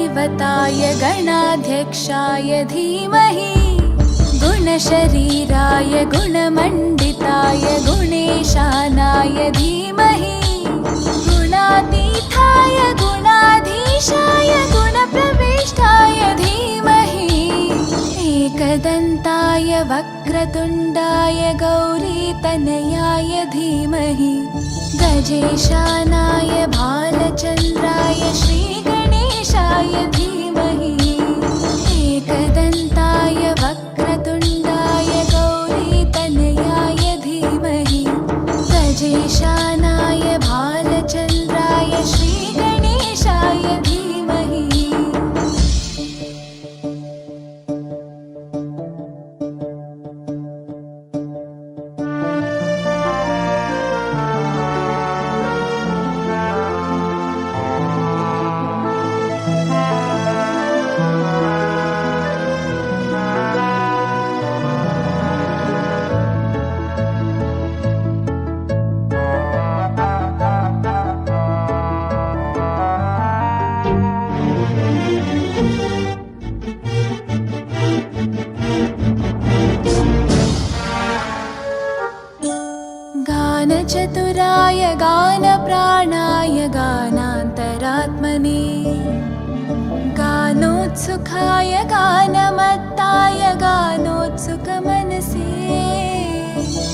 गुरुदैवताय गणाध्यक्षाय धीमहि गुणशरीराय गुणमण्डिताय गुणेशानाय धीमहि गुणातीताय गुणाधीशाय गुणप्रविष्टाय धीमहि एकदन्ताय वक्रतुण्डाय गौरीतनयाय धीमहि गजेशानाय भालचन्द्राय श्रीगणेशाय धीमहि एकदन्ताय वक्रतुण्डाय गौरीतनयाय धीमहि गजेशानाय भालचन्द्राय श्रीगणेशाय धीमहि गानचतुराय गानप्राणाय गानान्तरात्मने गानोत्सुकाय गानमत्ताय गानोत्सुकमनसे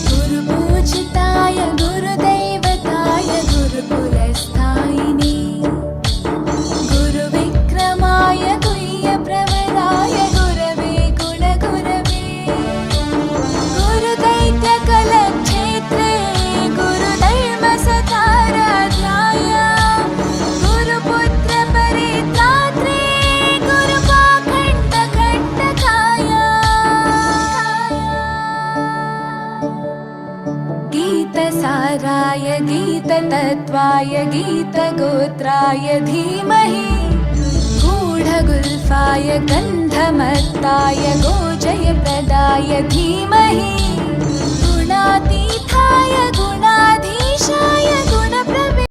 गुरुपूजिताय गुरुदैवताय गुरुकुलस्थायिने गुरुविक्रमाय गुह्यप्रवराय गुरवे गुणगुरवे गुरुदैत्यकलक्षेत्रे गुरुधर्मसताराध्याय गुरुपुत्रपरित्रात्रे गुरुपाखण्डखण्डकाय गीतसाराय गीततत्त्वाय गीतगोत्राय धीमहि गूढगुल्फाय गन्धमत्ताय गोजयप्रदाय धीमहि गुणातीताय गुणाधीशाय